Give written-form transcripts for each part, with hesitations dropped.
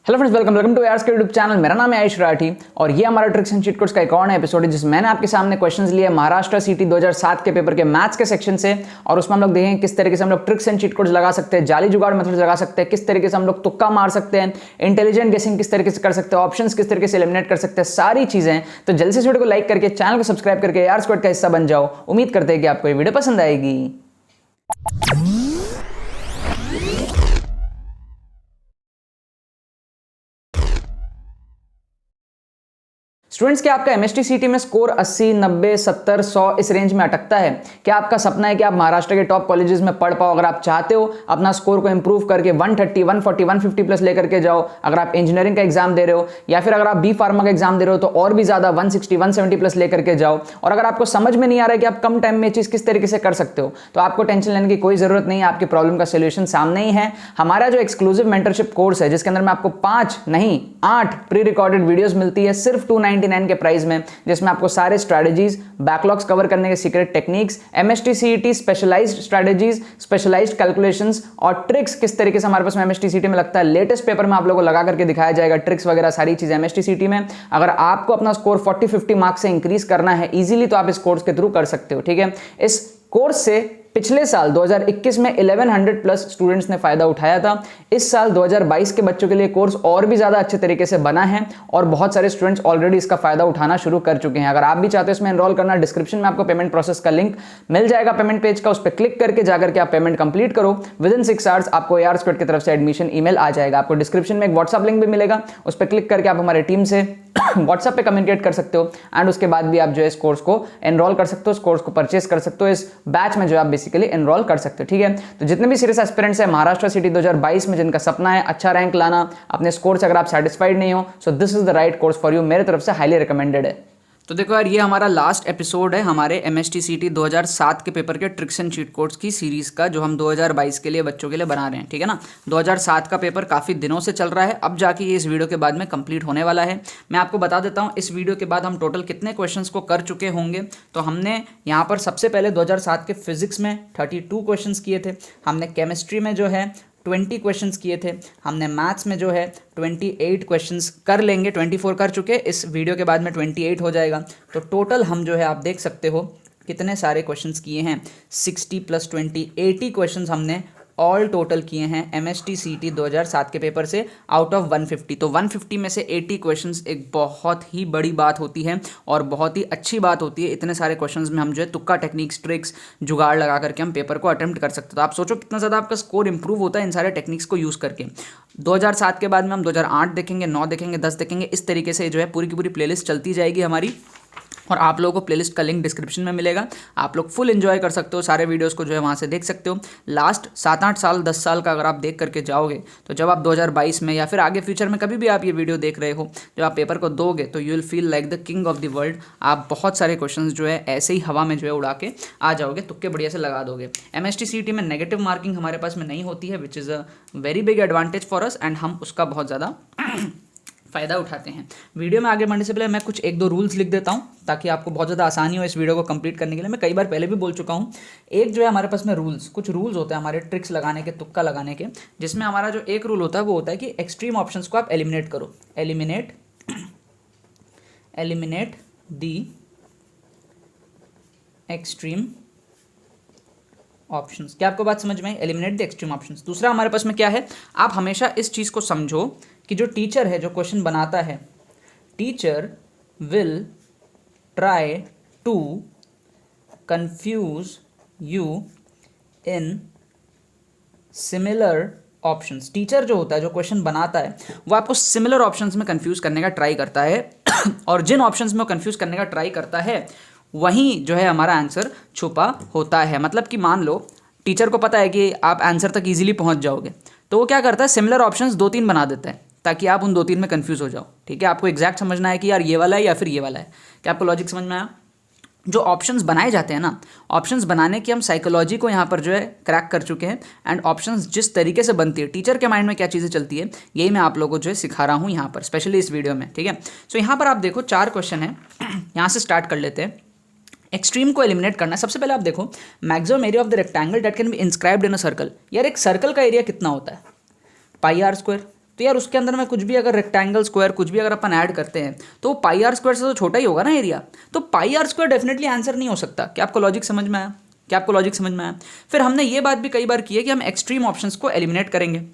Hello friends, welcome to यार्स के YouTube channel. मेरा नाम है आयुष राठी और ये हमारा ट्रिक्स एंड चीट कोड्स का एक और नया एपिसोड है जिसमें मैंने आपके सामने क्वेश्चंस लिए महाराष्ट्र सीटी 2007 के पेपर के मैथ्स के सेक्शन से। और उसमें हम लोग देखेंगे किस तरीके से हम लोग ट्रिक्स एंड चीट कोड्स लगा सकते हैं, जाली जुगाड़ मेथड्स लगा सकते हैं, किस तरीके से हम लोग तुक्का मार सकते हैं, इंटेलिजेंट गेसिंग किस तरीके से कर सकते हैं, ऑप्शंस किस तरीके से एलिमिनेट कर सकते हैं, सारी चीजें। तो जल्दी से वीडियो को लाइक करके चैनल को सब्सक्राइब करके यार स्क्वाड का हिस्सा बन जाओ। उम्मीद करते हैं कि आपको ये वीडियो पसंद आएगी। स्टूडेंट्स, क्या आपका एमएसटी सीटी में स्कोर 80, 90, 70, 100 इस रेंज में अटकता है? क्या आपका सपना है कि आप महाराष्ट्र के टॉप कॉलेजेस में पढ़ पाओ? अगर आप चाहते हो अपना स्कोर को इंप्रूव करके 130, 140, 150 प्लस लेकर के जाओ, अगर आप इंजीनियरिंग का एग्जाम दे रहे हो या फिर अगर आप बी फार्मा का एग्जाम दे रहे हो तो और भी ज्यादा 160, 170 प्लस लेकर के जाओ। और अगर आपको समझ में नहीं आ रहा है कि आप कम टाइम में चीज किस तरीके से कर सकते हो तो आपको टेंशन लेने की कोई जरूरत नहीं है। आपकी प्रॉब्लम का सोल्यूशन सामने ही है। हमारा जो एक्सक्लूसिव मेंटरशिप कोर्स है जिसके अंदर में आपको 5 नहीं 8 प्री रिकॉर्डेड वीडियोस मिलती है सिर्फ 299 के प्राइस में, जिसमें आपको सारे स्ट्रेटजीज, बैकलॉग्स कवर करने के secret techniques, MST CET specialized strategies, specialized calculations और ट्रिक्स किस तरीके से हमारे पास में एमएसटी सीईटी में लगता है लेटेस्ट पेपर में आप लोगों को लगा करके दिखाया जाएगा। ट्रिक्स वगैरह सारी चीज एमएसटी सीईटी में। अगर आपको अपना स्कोर 40-50 मार्क्स से इंक्रीज करना है इजीली तो आप इस कोर्स के थ्रू कर सकते हो। ठीक है, इस कोर्स से पिछले साल 2021 में 1100 प्लस स्टूडेंट्स ने फायदा उठाया था। इस साल 2022 के बच्चों के लिए कोर्स और भी ज्यादा अच्छे तरीके से बना है और बहुत सारे स्टूडेंट्स ऑलरेडी इसका फायदा उठाना शुरू कर चुके हैं। अगर आप भी चाहते हो इसमें एनरोल करना, डिस्क्रिप्शन में आपको पेमेंट प्रोसेस का लिंक मिल जाएगा पेमेंट पेज का, उस पर क्लिक करके जाकर के आप पेमेंट कंप्लीट करो। विदिन 6 आवर्स आपको यार स्क्वाड की तरफ से एडमिशन ईमेल आ जाएगा। आपको डिस्क्रिप्शन में एक व्हाट्सएप लिंक भी मिलेगा, उस पर क्लिक करके आप हमारे टीम से व्हाट्सएप पे कम्युनिकेट कर सकते हो एंड उसके बाद भी आप जो है इस कोर्स को एनरोल कर सकते हो, इस कोर्स को परचेस कर सकते हो, इस बैच में जो आप बेसिकली एनरोल कर सकते हो। ठीक है, तो जितने भी सीरियस एस्पिरेंट्स हैं महाराष्ट्र सिटी 2022 में जिनका सपना है अच्छा रैंक लाना अपने स्कोर से, अगर आप सेटिस्फाइड नहीं हो so this is the right course for you. मेरे तरफ से हाईली रिकमेंडेड है। तो देखो यार, ये हमारा लास्ट एपिसोड है हमारे एमएसटी सीटी 2007 के पेपर के ट्रिक्स एंड चीट कोड्स की सीरीज का, जो हम 2022 के लिए बच्चों के लिए बना रहे हैं। ठीक है ना, 2007 का पेपर काफ़ी दिनों से चल रहा है, अब जाके ये इस वीडियो के बाद में कंप्लीट होने वाला है। मैं आपको बता देता हूँ इस वीडियो के बाद हम टोटल कितने क्वेश्चंस को कर चुके होंगे। तो हमने यहाँ पर सबसे पहले 2007 के फिजिक्स में 32 क्वेश्चंस किए थे, हमने केमिस्ट्री में जो है 20 क्वेश्चंस किए थे, हमने मैथ्स में जो है 28 क्वेश्चंस कर लेंगे, 24 कर चुके, इस वीडियो के बाद में 28 हो जाएगा। तो टोटल हम जो है आप देख सकते हो कितने सारे क्वेश्चंस किए हैं, 60 + 20 80 क्वेश्चंस हमने ऑल टोटल किए हैं एमएसटी सीटी 2007 के पेपर से आउट ऑफ 150। तो 150 में से 80 क्वेश्चंस एक बहुत ही बड़ी बात होती है और बहुत ही अच्छी बात होती है। इतने सारे क्वेश्चंस में हम जो है तुक्का टेक्निक्स, ट्रिक्स, जुगाड़ लगा करके हम पेपर को अटेम्प्ट कर सकते हो। तो आप सोचो कितना ज़्यादा आपका स्कोर इंप्रूव होता है इन सारे टेक्निक्स को यूज़ करके। 2007 के बाद में हम 2008 देखेंगे, 9 देखेंगे, 10 देखेंगे, इस तरीके से जो है पूरी की पूरी प्लेलिस्ट चलती जाएगी हमारी। और आप लोगों को प्लेलिस्ट का लिंक डिस्क्रिप्शन में मिलेगा, आप लोग फुल एंजॉय कर सकते हो, सारे वीडियोस को जो है वहाँ से देख सकते हो। लास्ट 7-8 साल 10 साल का अगर आप देख करके जाओगे तो जब आप 2022 में या फिर आगे फ्यूचर में कभी भी आप ये वीडियो देख रहे हो, जब आप पेपर को दोगे तो you will feel like the king of the world. आप बहुत सारे क्वेश्चन जो है ऐसे ही हवा में जो है उड़ा के आ जाओगे, तुक्के बढ़िया से लगा दोगे। एमएसटी सीटी में नेगेटिव मार्किंग हमारे पास में नहीं होती है, which is a very big advantage for us and हम उसका बहुत ज़्यादा फ़ायदा उठाते हैं। वीडियो में आगे बढ़ने से पहले मैं कुछ 1-2 रूल्स लिख देता हूं ताकि आपको बहुत ज़्यादा आसानी हो इस वीडियो को कंप्लीट करने के लिए। मैं कई बार पहले भी बोल चुका हूं, एक जो है हमारे पास में कुछ रूल्स होते हैं हमारे ट्रिक्स लगाने के, तुक्का लगाने के, जिसमें हमारा जो एक रूल होता है वो होता है कि एक्सट्रीम ऑप्शंस को आप एलिमिनेट करो। Eliminate the extreme options. क्या आपको बात समझ में आई? Eliminate the extreme options. दूसरा हमारे पास में क्या है, आप हमेशा इस चीज़ को समझो कि जो टीचर है, जो क्वेश्चन बनाता है, teacher will try to confuse you in similar options. Teacher जो होता है, जो क्वेश्चन बनाता है, वो आपको सिमिलर ऑप्शंस में कंफ्यूज करने का ट्राई करता है और जिन ऑप्शंस में वो कंफ्यूज करने का ट्राई करता है वहीं जो है हमारा आंसर छुपा होता है। मतलब कि मान लो टीचर को पता है कि आप आंसर तक इजीली पहुंच जाओगे, तो वो क्या करता है, सिमिलर ऑप्शंस 2-3 बना देता है ताकि आप उन 2-3 में कंफ्यूज हो जाओ। ठीक है, आपको एग्जैक्ट समझना है कि यार ये वाला है या फिर ये वाला है। क्या आपको लॉजिक समझ में आया? जो ऑप्शंस बनाए जाते हैं ना, ऑप्शंस बनाने की हम साइकोलॉजी को यहाँ पर जो है क्रैक कर चुके हैं एंड ऑप्शंस जिस तरीके से बनती है, टीचर के माइंड में क्या चीज़ें चलती है, यही मैं आप लोगों को जो है सिखा रहा हूँ यहाँ पर, स्पेशली इस वीडियो में। ठीक है, सो यहाँ पर आप देखो 4 क्वेश्चन है, यहाँ से स्टार्ट कर लेते हैं। एक्सट्रीम को एलिमिनेट करना है। सबसे पहले आप देखो, maximum area of the rectangle that can be inscribed in a circle. यार एक सर्कल का एरिया कितना होता है? πr²। तो यार उसके अंदर में कुछ भी अगर रेक्टेंगल स्क्वायर कुछ भी अगर अपन ऐड करते हैं तो पाई आर स्क्वायर से तो छोटा ही होगा ना एरिया, तो पाई आर स्क्वायर डेफिनेटली आंसर नहीं हो सकता। क्या आपको लॉजिक समझ में आया? क्या आपको लॉजिक समझ में आया? फिर हमने ये बात भी कई बार की है कि हम एक्सट्रीम ऑप्शंस को एलिमिनेट करेंगे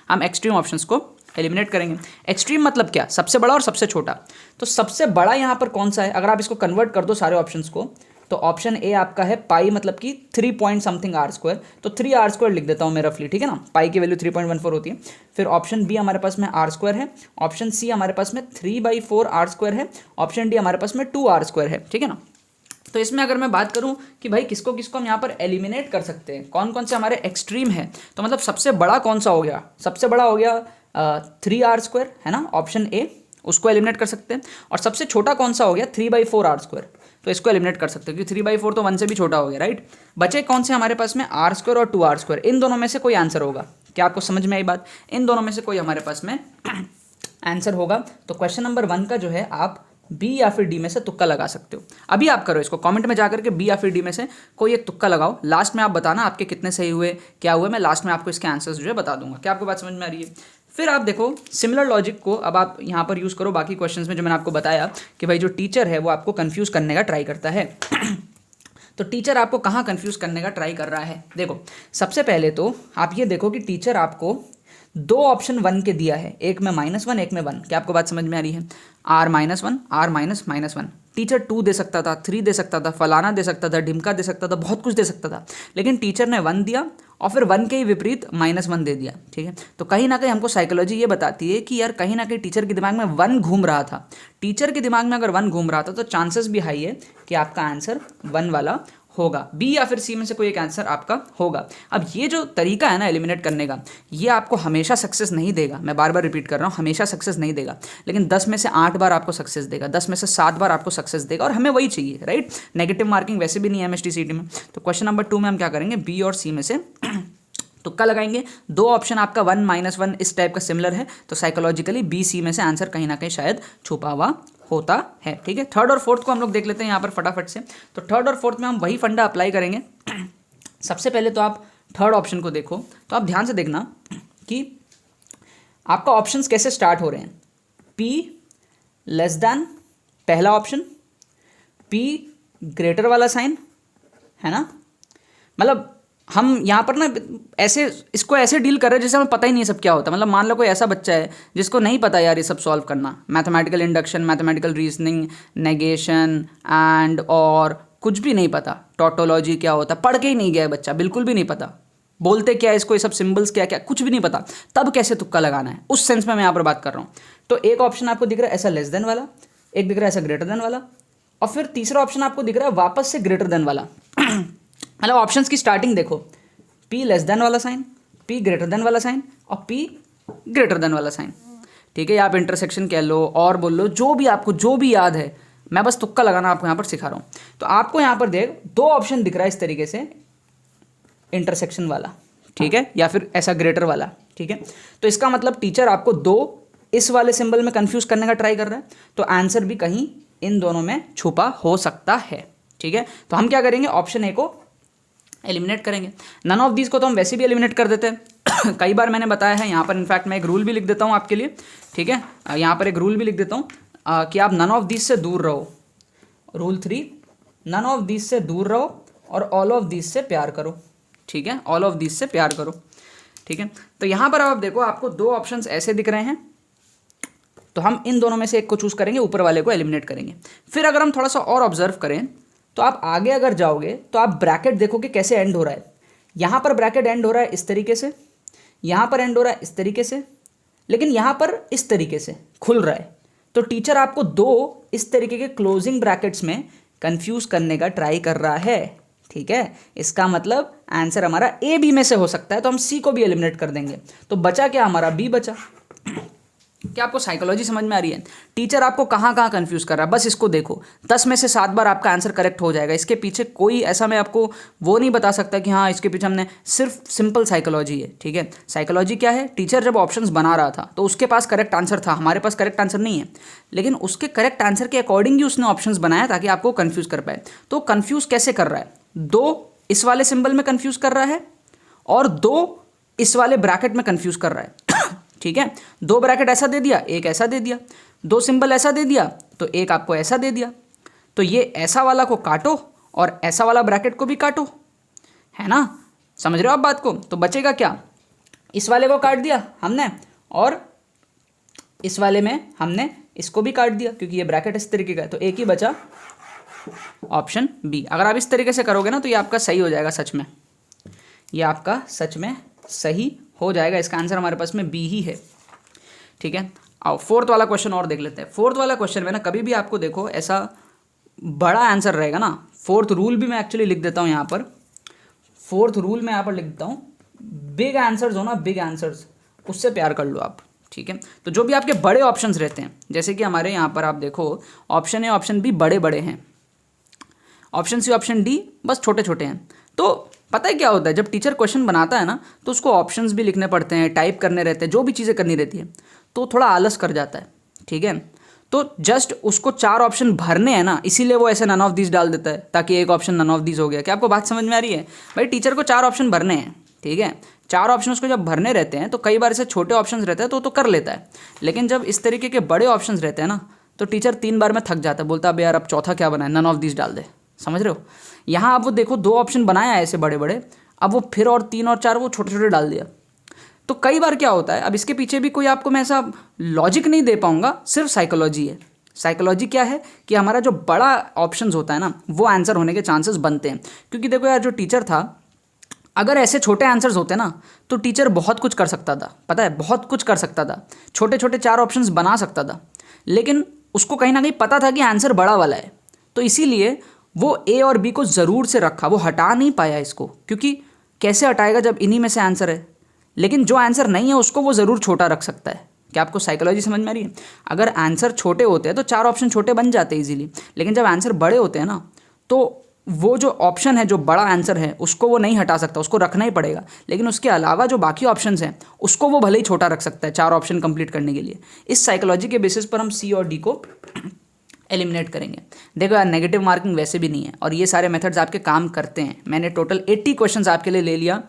हम एक्सट्रीम ऑप्शंस को एलिमिनेट करेंगे। एक्सट्रीम मतलब क्या? सबसे बड़ा और सबसे छोटा। तो सबसे बड़ा यहाँ पर कौन सा है? अगर आप इसको कन्वर्ट कर दो सारे ऑप्शंस को, तो ऑप्शन ए आपका है पाई मतलब कि 3 पॉइंट समथिंग आर स्क्वायर, तो 3 आर स्क्वायर लिख देता हूँ मैं रफली, ठीक है ना। पाई की वैल्यू 3.14 होती है। फिर ऑप्शन बी हमारे पास में आर स्क्वायर है, ऑप्शन सी हमारे पास में 3/4 आर स्क्वायर है, ऑप्शन डी हमारे पास में 2 आर स्क्वायर है, ठीक है ना। तो इसमें अगर मैं बात करूं कि भाई किसको किसको हम यहाँ पर एलिमिनेट कर सकते हैं, कौन कौन से हमारे एक्सट्रीम है, तो मतलब सबसे बड़ा कौन सा हो गया? सबसे बड़ा हो गया 3 आर स्क्वायर, है ना, ऑप्शन ए, उसको एलिमिनेट कर सकते हैं। और सबसे छोटा कौन सा हो गया? 3/4 आर स्क्वायर, तो इसको एलिमिनेट कर सकते हैं क्योंकि 3/4 तो 1 से भी छोटा हो गया, राइट। बचे कौन से हमारे पास में? आर स्क्वायर और 2 आर स्क्वायर। इन दोनों में से कोई आंसर होगा। क्या आपको समझ में आई बात? इन दोनों में से कोई हमारे पास में आंसर होगा। तो क्वेश्चन नंबर 1 का जो है आप बी या फिर डी में से तुक्का लगा सकते हो। अभी आप करो इसको, कमेंट में जाकर के बी या फिर डी में से कोई एक तुक्का लगाओ। लास्ट में आप बताना आपके कितने सही हुए, क्या हुए। मैं लास्ट में आपको इसके आंसर्स जो है बता दूंगा। क्या आपको बात समझ में आ रही है? फिर आप देखो सिमिलर लॉजिक को अब आप यहाँ पर यूज़ करो बाकी क्वेश्चंस में, जो मैंने आपको बताया कि भाई जो टीचर है वो आपको कंफ्यूज करने का ट्राई करता है तो टीचर आपको कहाँ कंफ्यूज करने का ट्राई कर रहा है? देखो सबसे पहले तो आप ये देखो कि टीचर आपको 2 ऑप्शन 1 के दिया है, एक में -1 एक में 1। क्या आपको बात समझ में आ रही है? R-1 R -1। टीचर 2 दे सकता था, 3 दे सकता था, फलाना दे सकता था, ढिमका दे सकता था, बहुत कुछ दे सकता था, लेकिन टीचर ने 1 दिया और फिर 1 के ही विपरीत -1 दे दिया, ठीक है। तो कहीं ना कहीं हमको साइकोलॉजी ये बताती है कि यार कहीं ना कहीं टीचर के दिमाग में 1 घूम रहा था। टीचर के दिमाग में अगर 1 घूम रहा था तो चांसेस भी हाई है कि आपका आंसर 1 वाला होगा। बी या फिर सी में से कोई एक आंसर आपका होगा। अब ये जो तरीका है ना एलिमिनेट करने का, ये आपको हमेशा सक्सेस नहीं देगा। मैं बार बार रिपीट कर रहा हूँ, हमेशा सक्सेस नहीं देगा, लेकिन 10 में से 8 बार आपको सक्सेस देगा, 10 में से 7 बार आपको सक्सेस देगा, और हमें वही चाहिए, राइट। नेगेटिव मार्किंग वैसे भी नहीं है एमएसटी सीटी में। तो क्वेश्चन नंबर 2 में हम क्या करेंगे? बी और सी में से तुक्का लगाएंगे। 2 ऑप्शन आपका 1 -1 इस टाइप का सिमिलर है, तो साइकोलॉजिकली बी सी में से आंसर कहीं ना कहीं शायद छुपा हुआ होता है, ठीक है। थर्ड और फोर्थ को हम लोग देख लेते हैं यहाँ पर फटाफट से। तो थर्ड और फोर्थ में हम वही फंडा अप्लाई करेंगे। सबसे पहले तो आप थर्ड ऑप्शन को देखो, तो आप ध्यान से देखना कि आपका ऑप्शंस कैसे स्टार्ट हो रहे हैं। P लेस दैन पहला ऑप्शन, P ग्रेटर वाला साइन, है ना। मतलब हम यहाँ पर ना ऐसे इसको ऐसे डील कर रहे हैं जैसे हमें पता ही नहीं सब क्या होता है। मतलब मान लो कोई ऐसा बच्चा है जिसको नहीं पता यार ये सब सॉल्व करना, mathematical induction, mathematical reasoning, negation and और कुछ भी नहीं पता, टोटोलॉजी क्या होता है, पढ़ के ही नहीं गया है बच्चा, बिल्कुल भी नहीं पता, बोलते क्या है इसको, ये सब सिम्बल्स क्या क्या कुछ भी नहीं पता, तब कैसे तुक्का लगाना है, उस सेंस में मैं यहाँ पर बात कर रहा हूँ। तो एक ऑप्शन आपको दिख रहा है ऐसा लेस देन वाला, एक दिख रहा है ऐसा ग्रेटर देन वाला, और फिर तीसरा ऑप्शन आपको दिख रहा है वापस से ग्रेटर देन वाला। मतलब ऑप्शंस की स्टार्टिंग देखो, P लेस देन वाला साइन, P ग्रेटर देन वाला साइन और P ग्रेटर देन वाला साइन, ठीक है। आप इंटरसेक्शन कह लो और बोल लो, जो भी आपको जो भी याद है, मैं बस तुक्का लगाना आपको यहाँ पर सिखा रहा हूँ। तो आपको यहाँ पर देख 2 ऑप्शन दिख रहा है इस तरीके से, इंटरसेक्शन वाला, ठीक है, या फिर ऐसा ग्रेटर वाला, ठीक है। तो इसका मतलब टीचर आपको 2 इस वाले सिंबल में कंफ्यूज करने का ट्राई कर रहा है, तो आंसर भी कहीं इन दोनों में छुपा हो सकता है, ठीक है। तो हम क्या करेंगे? ऑप्शन ए को एलिमिनेट करेंगे। नन ऑफ दीज को तो हम वैसे भी एलिमिनेट कर देते हैं। कई बार मैंने बताया है, यहाँ पर इनफैक्ट मैं एक रूल भी लिख देता हूँ आपके लिए, ठीक है। यहाँ पर एक रूल भी लिख देता हूँ कि आप नन ऑफ दीज से दूर रहो। रूल 3, नन ऑफ दीज से दूर रहो और ऑल ऑफ दीज से प्यार करो, ठीक है। ऑल ऑफ दीज से प्यार करो, ठीक है। तो यहाँ पर आप देखो, आपको 2 ऑप्शंस ऐसे दिख रहे हैं, तो हम इन दोनों में से एक को चूज करेंगे, ऊपर वाले को एलिमिनेट करेंगे। फिर अगर हम थोड़ा सा और ऑब्जर्व करें तो आप आगे अगर जाओगे तो आप ब्रैकेट देखोगे कैसे एंड हो रहा है। यहाँ पर ब्रैकेट एंड हो रहा है इस तरीके से, यहाँ पर एंड हो रहा है इस तरीके से, लेकिन यहाँ पर इस तरीके से खुल रहा है। तो टीचर आपको 2 इस तरीके के क्लोजिंग ब्रैकेट्स में कंफ्यूज करने का ट्राई कर रहा है, ठीक है। इसका मतलब आंसर हमारा ए बी में से हो सकता है, तो हम सी को भी एलिमिनेट कर देंगे। तो बचा क्या? हमारा बी बचा। क्या आपको साइकोलॉजी समझ में आ रही है? टीचर आपको कहाँ कहाँ कंफ्यूज कर रहा है, बस इसको देखो। 10 में से 7 बार आपका आंसर करेक्ट हो जाएगा। इसके पीछे कोई ऐसा मैं आपको वो नहीं बता सकता कि हाँ इसके पीछे हमने, सिर्फ सिंपल साइकोलॉजी है, ठीक है। साइकोलॉजी क्या है? टीचर जब ऑप्शंस बना रहा था तो उसके पास करेक्ट आंसर था, हमारे पास करेक्ट आंसर नहीं है, लेकिन उसके करेक्ट आंसर के अकॉर्डिंग ही उसने ऑप्शंस बनाया ताकि आपको कन्फ्यूज कर पाए। तो कन्फ्यूज कैसे कर रहा है? 2 इस वाले सिंबल में कन्फ्यूज कर रहा है और 2 इस वाले ब्रैकेट में कन्फ्यूज कर रहा है। ठीक है, 2 ब्रैकेट ऐसा दे दिया, एक ऐसा दे दिया, 2 सिंबल ऐसा दे दिया तो एक आपको ऐसा दे दिया। तो ये ऐसा वाला को काटो और ऐसा वाला ब्रैकेट को भी काटो, है ना, समझ रहे हो आप बात को। तो बचेगा क्या, इस वाले को काट दिया हमने और इस वाले में हमने इसको भी काट दिया क्योंकि ये ब्रैकेट इस तरीके का है। तो एक ही बचा ऑप्शन बी। अगर आप इस तरीके से करोगे ना तो ये आपका सही हो जाएगा, सच में ये आपका सच में सही हो जाएगा। इसका आंसर हमारे पास में बी ही है, ठीक है। आओ फोर्थ वाला क्वेश्चन और देख लेते हैं। फोर्थ वाला क्वेश्चन में ना कभी भी आपको देखो ऐसा बड़ा आंसर रहेगा ना, फोर्थ रूल भी मैं एक्चुअली लिख देता हूँ यहाँ पर, फोर्थ रूल मैं यहाँ पर लिख देता हूँ, बिग आंसर्स हो ना, बिग आंसर्स, उससे प्यार कर लो आप, ठीक है। तो जो भी आपके बड़े ऑप्शंस रहते हैं, जैसे कि हमारे यहाँ पर आप देखो ऑप्शन ए ऑप्शन बी बड़े बड़े हैं, ऑप्शन सी ऑप्शन डी बस छोटे छोटे हैं। तो पता है क्या होता है, जब टीचर क्वेश्चन बनाता है ना तो उसको ऑप्शंस भी लिखने पड़ते हैं, टाइप करने रहते हैं, जो भी चीज़ें करनी रहती है, तो थोड़ा आलस कर जाता है, ठीक है। तो जस्ट उसको 4 ऑप्शन भरने हैं ना, इसीलिए वो ऐसे नन ऑफ दीज डाल देता है ताकि एक ऑप्शन नन ऑफ दीज हो गया। क्या आपको बात समझ में आ रही है भाई, टीचर को 4 ऑप्शन भरने हैं, ठीक है। 4 ऑप्शन उसको जब भरने रहते हैं तो कई बार ऐसे छोटे ऑप्शन रहते हैं तो कर लेता है, लेकिन जब इस तरीके के बड़े ऑप्शन रहते हैं ना तो टीचर 3 बार में थक जाता है, बोलता है यार अब चौथा क्या बनाए, नन ऑफ दीज डाल दे, समझ रहे हो। यहाँ अब वो देखो 2 ऑप्शन बनाया है ऐसे बड़े बड़े, अब वो फिर और 3 और 4 वो छोटे छोटे डाल दिया। तो कई बार क्या होता है, अब इसके पीछे भी कोई आपको मैं ऐसा लॉजिक नहीं दे पाऊंगा, सिर्फ साइकोलॉजी है। साइकोलॉजी क्या है कि हमारा जो बड़ा ऑप्शंस होता है ना वो आंसर होने के चांसेस बनते हैं। क्योंकि देखो यार, जो टीचर था, अगर ऐसे छोटे आंसर्स होते ना तो टीचर बहुत कुछ कर सकता था, पता है, बहुत कुछ कर सकता था, छोटे छोटे 4 ऑप्शंस बना सकता था, लेकिन उसको कहीं ना कहीं पता था कि आंसर बड़ा वाला है, तो इसीलिए वो ए और बी को ज़रूर से रखा, वो हटा नहीं पाया इसको, क्योंकि कैसे हटाएगा जब इन्हीं में से आंसर है। लेकिन जो आंसर नहीं है उसको वो ज़रूर छोटा रख सकता है। क्या आपको साइकोलॉजी समझ में आ रही है। अगर आंसर छोटे होते हैं तो 4 ऑप्शन छोटे बन जाते हैं इजीली, लेकिन जब आंसर बड़े होते हैं ना तो वो जो ऑप्शन है, जो बड़ा आंसर है, उसको वो नहीं हटा सकता, उसको रखना ही पड़ेगा। लेकिन उसके अलावा जो बाकी ऑप्शंस हैं उसको वो भले ही छोटा रख सकता है 4 ऑप्शन कंप्लीट करने के लिए। इस साइकोलॉजी के बेसिस पर हम सी और डी को एलिमिनेट करेंगे। देखो यार, नेगेटिव मार्किंग वैसे भी नहीं है और ये सारे मेथड्स आपके काम करते हैं। मैंने टोटल 80 क्वेश्चंस आपके लिए ले लिया।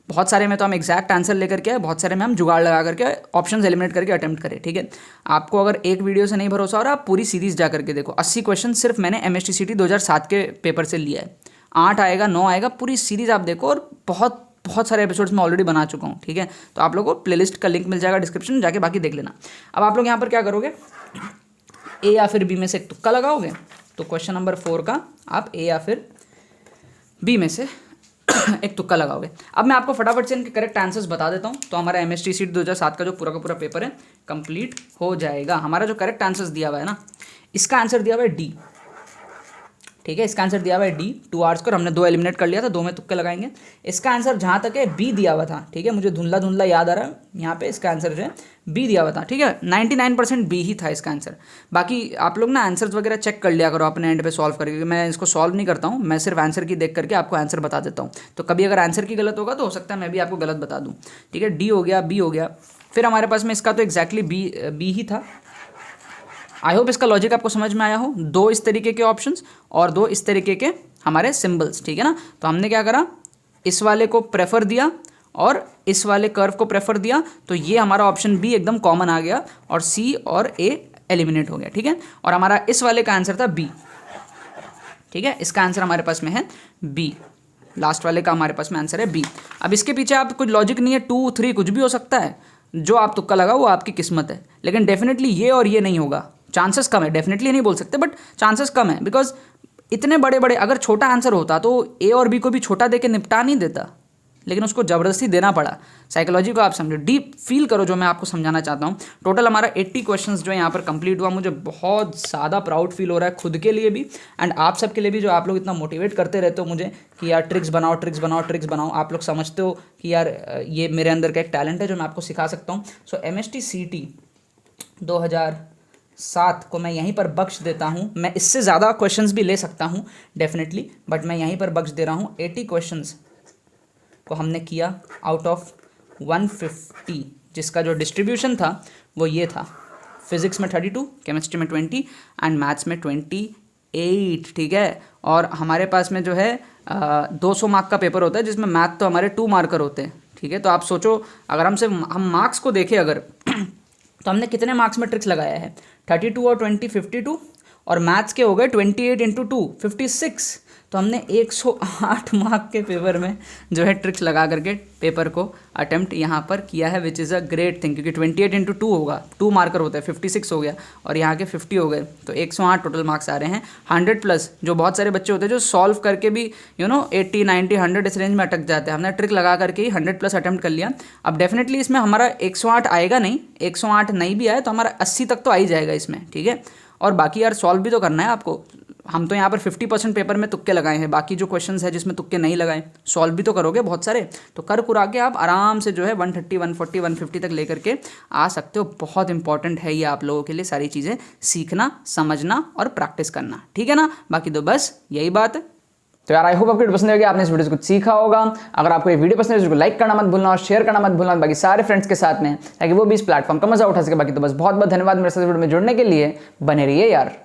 बहुत सारे में तो हम एग्जैक्ट आंसर लेकर के आए, बहुत सारे में हम जुगाड़ लगा करके ऑप्शंस एलिमिनेट करके अटेम्प्ट करें, ठीक है। आपको अगर एक वीडियो से नहीं भरोसा हो रहा, आप पूरी सीरीज जा करके देखो। 80 क्वेश्चन सिर्फ मैंने MSTCT 2007 के पेपर से लिया है। 8 आएगा, 9 आएगा, पूरी सीरीज आप देखो। और बहुत बहुत सारे एपिसोड्स मैं ऑलरेडी बना चुका हूँ, ठीक है। तो आप लोगों को प्लेलिस्ट का लिंक मिल जाएगा डिस्क्रिप्शन में, जाके बाकी देख लेना। अब आप लोग यहाँ पर क्या करोगे, ए या फिर बी में से एक तुक्का लगाओगे। तो क्वेश्चन नंबर 4 का आप ए या फिर बी में से एक तुक्का लगाओगे। अब मैं आपको फटाफट से इनके करेक्ट आंसर्स बता देता हूँ, तो हमारा MSTCT 2007 का जो पूरा का पूरा पेपर है कंप्लीट हो जाएगा। हमारा जो करेक्ट आंसर्स दिया हुआ है ना, इसका आंसर दिया हुआ है डी, ठीक है। इसका आंसर दिया हुआ है डी, 2 आवर्स का। हमने 2 एलिमिनेट कर लिया था, 2 में तुक्के लगाएंगे। इसका आंसर जहाँ तक है बी दिया हुआ था, ठीक है। मुझे धुंधला धुंधला याद आ रहा है यहाँ पे, इसका आंसर जो है बी दिया हुआ था, ठीक है। 99% बी ही था इसका आंसर। बाकी आप लोग ना आंसर्स वगैरह चेक कर लिया करो अपने एंड पे सॉल्व करके। मैं इसको सॉल्व नहीं करता हूँ, मैं सिर्फ आंसर की देख करके आपको आंसर बता देता हूँ। तो कभी अगर आंसर की गलत होगा तो हो सकता है मैं भी आपको गलत बता दूँ, ठीक है। डी हो गया, बी हो गया, फिर हमारे पास में इसका तो एग्जैक्टली बी ही था। आई होप इसका लॉजिक आपको समझ में आया हो। 2 इस तरीके के ऑप्शंस और 2 इस तरीके के हमारे सिंबल्स, ठीक है ना। तो हमने क्या करा, इस वाले को प्रेफर दिया और इस वाले कर्व को प्रेफर दिया, तो ये हमारा ऑप्शन बी एकदम कॉमन आ गया और सी और ए एलिमिनेट हो गया, ठीक है। और हमारा इस वाले का आंसर था बी, ठीक है। इसका आंसर हमारे पास में है बी, लास्ट वाले का हमारे पास में आंसर है बी। अब इसके पीछे आप कुछ लॉजिक नहीं है, 2, 3 कुछ भी हो सकता है। जो आप तुक्का लगाओ वो आपकी किस्मत है, लेकिन डेफिनेटली ये और ये नहीं होगा। चांसेस कम है, डेफिनेटली नहीं बोल सकते, बट चांसेस कम है। बिकॉज इतने बड़े बड़े, अगर छोटा आंसर होता तो ए और बी को भी छोटा देके निपटा नहीं देता, लेकिन उसको ज़बरदस्ती देना पड़ा। साइकोलॉजी को आप समझो, डीप फील करो जो मैं आपको समझाना चाहता हूँ। टोटल हमारा 80 क्वेश्चंस जो है यहाँ पर कंप्लीट हुआ। मुझे बहुत ज़्यादा प्राउड फील हो रहा है खुद के लिए भी एंड आप सब के लिए भी, जो आप लोग इतना मोटिवेट करते रहते हो मुझे कि यार ट्रिक्स बनाओ, ट्रिक्स बनाओ, ट्रिक्स बनाओ। आप लोग समझते हो कि यार ये मेरे अंदर का एक टैलेंट है जो मैं आपको सिखा सकता हूँ। सो MSTCT 2007 को मैं यहीं पर बख्श देता हूँ। मैं इससे ज़्यादा क्वेश्चंस भी ले सकता हूँ डेफिनेटली, बट मैं यहीं पर बख्श दे रहा हूँ। 80 क्वेश्चंस को हमने किया आउट ऑफ 150, जिसका जो डिस्ट्रीब्यूशन था वो ये था। फिजिक्स में 32, केमिस्ट्री में 20 एंड मैथ्स में 28, ठीक है। और हमारे पास में जो है 200 मार्क का पेपर होता है, जिसमें मैथ तो हमारे 2 मार्कर होते हैं, ठीक है। तो आप सोचो अगर हम मार्क्स को देखें अगर तो हमने कितने मार्क्स में ट्रिक्स लगाया है, 32 और 20 52, और मैथ्स के हो गए 28 इंटू 2 56। तो हमने 108 मार्क के पेपर में जो है ट्रिक्स लगा करके पेपर को अटेम्प्ट यहाँ पर किया है, which is a great thing, क्योंकि 28 इंटू 2 होगा, 2 मार्कर होता है, 56 हो गया और यहाँ के 50 हो गए, तो 108 टोटल मार्क्स आ रहे हैं। 100 प्लस जो बहुत सारे बच्चे होते हैं जो सॉल्व करके भी 80 90 100 इस रेंज में अटक जाते हैं, हमने ट्रिक लगा करके ही 100 प्लस अटेम्प्ट कर लिया। अब डेफिनेटली इसमें हमारा 108 आएगा नहीं, 108 नहीं भी आए तो हमारा 80 तक तो आ ही जाएगा इसमें, ठीक है। और बाकी यार सॉल्व भी तो करना है आपको, हम तो यहाँ पर 50% पेपर में तुक्के लगाए हैं, बाकी जो क्वेश्चंस है जिसमें तुक्के नहीं लगाए, सॉल्व भी तो करोगे बहुत सारे, तो कर कुरा के आप आराम से जो है 130 140 150 तक लेकर के आ सकते हो। बहुत इंपॉर्टेंट है ये आप लोगों के लिए, सारी चीज़ें सीखना, समझना और प्रैक्टिस करना, ठीक है ना। बाकी तो बस यही बात है। तो यार आई होप आपको वीडियो पसंद होगी, आपने इस वीडियो से कुछ सीखा होगा। अगर आपको ये वीडियो पसंद है तो इसको लाइक करना मत भूलना और शेयर करना मत भूलना बाकी सारे फ्रेंड्स के साथ में, ताकि वो भी इस प्लेटफॉर्म का मजा उठा सके। बाकी तो बस बहुत बहुत धन्यवाद मेरे साथ वीडियो में जुड़ने के लिए, बने रहिए यार।